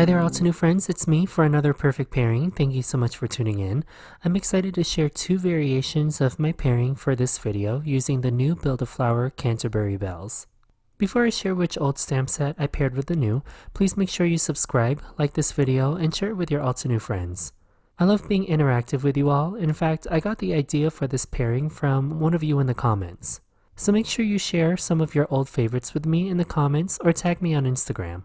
Hi there, Altenew friends, it's me for another perfect pairing. Thank you so much for tuning in. I'm excited to share two variations of my pairing for this video using the new Build-A-Flower Canterbury bells. Before I share which old stamp set I paired with the new, please make sure you subscribe, like this video, and share it with your Altenew friends. I love being interactive with you all. In fact, I got the idea for this pairing from one of you in the comments. So make sure you share some of your old favorites with me in the comments or tag me on Instagram.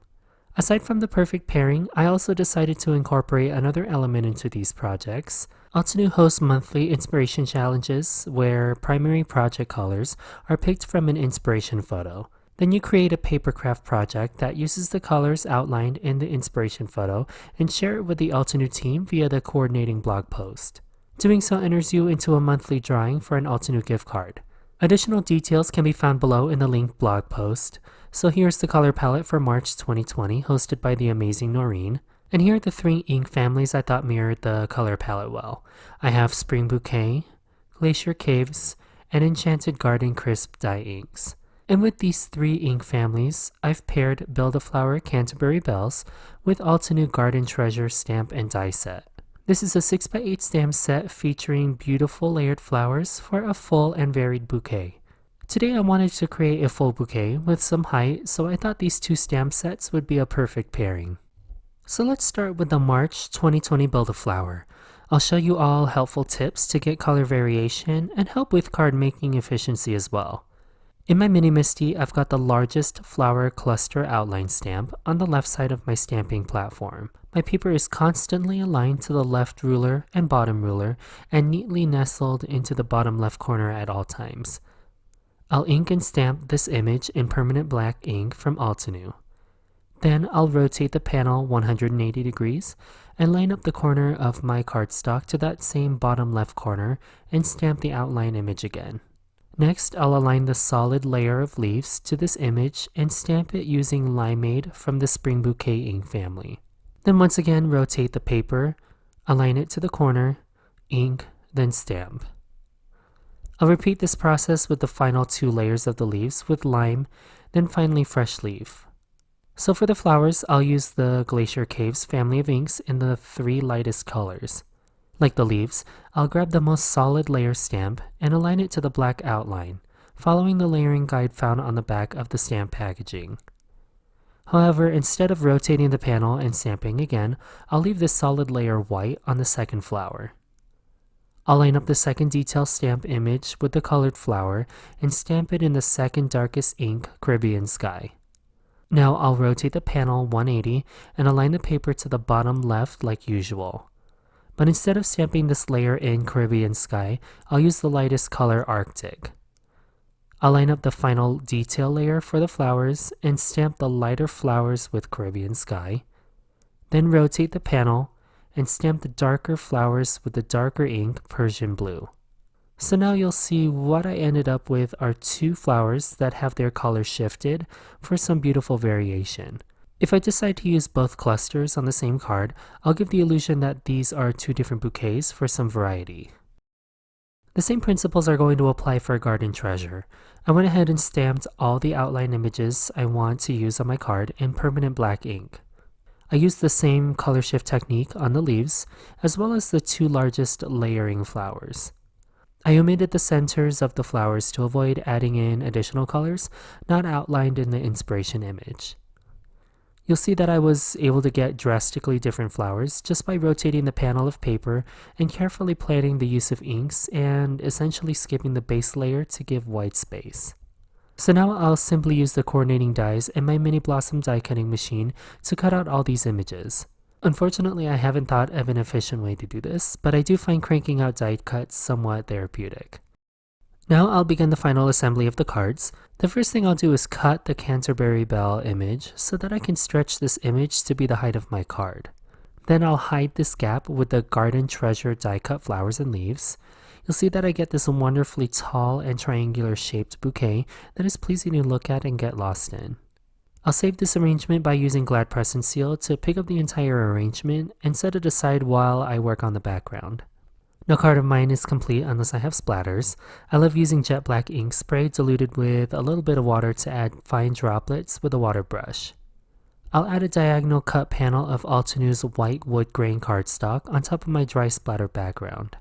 Aside from the perfect pairing, I also decided to incorporate another element into these projects. Altenew hosts monthly inspiration challenges where primary project colors are picked from an inspiration photo. Then you create a paper craft project that uses the colors outlined in the inspiration photo and share it with the Altenew team via the coordinating blog post. Doing so enters you into a monthly drawing for an Altenew gift card. Additional details can be found below in the linked blog post. So here's the color palette for March 2020, hosted by the amazing Noreen. And here are the three ink families I thought mirrored the color palette well. I have Spring Bouquet, Glacier Caves, and Enchanted Garden Crisp dye inks. And with these three ink families, I've paired Build-A-Flower Canterbury bells with Altenew Garden Treasure stamp and die set. This is a 6x8 stamp set featuring beautiful layered flowers for a full and varied bouquet. Today I wanted to create a full bouquet with some height, so I thought these two stamp sets would be a perfect pairing. So let's start with the March 2020 Build-A-Flower. I'll show you all helpful tips to get color variation and help with card making efficiency as well. In my mini MISTI, I've got the largest flower cluster outline stamp on the left side of my stamping platform. My paper is constantly aligned to the left ruler and bottom ruler and neatly nestled into the bottom left corner at all times. I'll ink and stamp this image in permanent black ink from Altenew. Then I'll rotate the panel 180 degrees and line up the corner of my cardstock to that same bottom left corner and stamp the outline image again. Next, I'll align the solid layer of leaves to this image and stamp it using Limeade from the Spring Bouquet ink family. Then once again, rotate the paper, align it to the corner, ink, then stamp. I'll repeat this process with the final two layers of the leaves with lime, then finally fresh leaf. So for the flowers, I'll use the Glacier Caves family of inks in the three lightest colors. Like the leaves, I'll grab the most solid layer stamp and align it to the black outline, following the layering guide found on the back of the stamp packaging. However, instead of rotating the panel and stamping again, I'll leave this solid layer white on the second flower. I'll line up the second detail stamp image with the colored flower and stamp it in the second darkest ink Caribbean Sky. Now I'll rotate the panel 180 and align the paper to the bottom left like usual. But instead of stamping this layer in Caribbean Sky, I'll use the lightest color Arctic. I'll line up the final detail layer for the flowers and stamp the lighter flowers with Caribbean Sky. Then rotate the panel and stamp the darker flowers with the darker ink Persian Blue. So now you'll see what I ended up with are two flowers that have their color shifted for some beautiful variation. If I decide to use both clusters on the same card, I'll give the illusion that these are two different bouquets for some variety. The same principles are going to apply for Garden Treasure. I went ahead and stamped all the outline images I want to use on my card in permanent black ink. I used the same color shift technique on the leaves, as well as the two largest layering flowers. I omitted the centers of the flowers to avoid adding in additional colors not outlined in the inspiration image. You'll see that I was able to get drastically different flowers just by rotating the panel of paper and carefully planning the use of inks and essentially skipping the base layer to give white space. So now I'll simply use the coordinating dies and my mini blossom die cutting machine to cut out all these images. Unfortunately, I haven't thought of an efficient way to do this, but I do find cranking out die cuts somewhat therapeutic. Now I'll begin the final assembly of the cards. The first thing I'll do is cut the Canterbury bell image so that I can stretch this image to be the height of my card. Then I'll hide this gap with the Garden Treasure die cut flowers and leaves. You'll see that I get this wonderfully tall and triangular shaped bouquet that is pleasing to look at and get lost in. I'll save this arrangement by using Glad Press and Seal to pick up the entire arrangement and set it aside while I work on the background. No card of mine is complete unless I have splatters. I love using jet black ink spray diluted with a little bit of water to add fine droplets with a water brush. I'll add a diagonal cut panel of Altenew's white wood grain cardstock on top of my dry splatter background.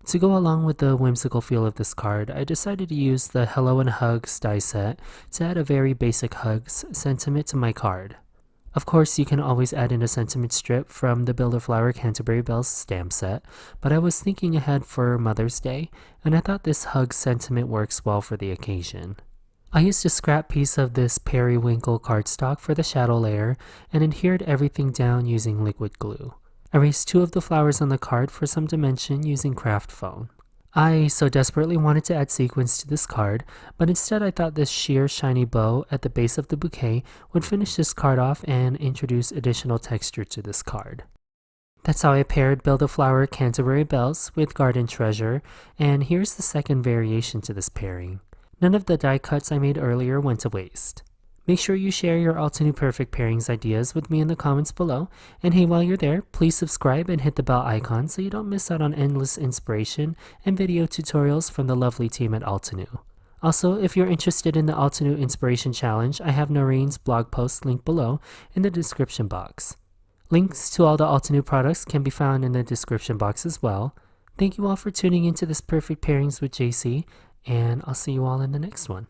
To go along with the whimsical feel of this card, I decided to use the Hello and Hugs die set to add a very basic hugs sentiment to my card. Of course, you can always add in a sentiment strip from the Build-A-Flower Canterbury Bells stamp set, but I was thinking ahead for Mother's Day, and I thought this hug sentiment works well for the occasion. I used a scrap piece of this periwinkle cardstock for the shadow layer and adhered everything down using liquid glue. I raised 2 of the flowers on the card for some dimension using craft foam. I so desperately wanted to add sequins to this card, but instead I thought this sheer shiny bow at the base of the bouquet would finish this card off and introduce additional texture to this card. That's how I paired Build-A-Flower Canterbury Bells with Garden Treasure, and here's the second variation to this pairing. None of the die cuts I made earlier went to waste. Make sure you share your Altenew Perfect Pairings ideas with me in the comments below, and hey, while you're there, please subscribe and hit the bell icon so you don't miss out on endless inspiration and video tutorials from the lovely team at Altenew. Also, if you're interested in the Altenew Inspiration Challenge, I have Noreen's blog post linked below in the description box. Links to all the Altenew products can be found in the description box as well. Thank you all for tuning into this Perfect Pairings with Jaycee, and I'll see you all in the next one.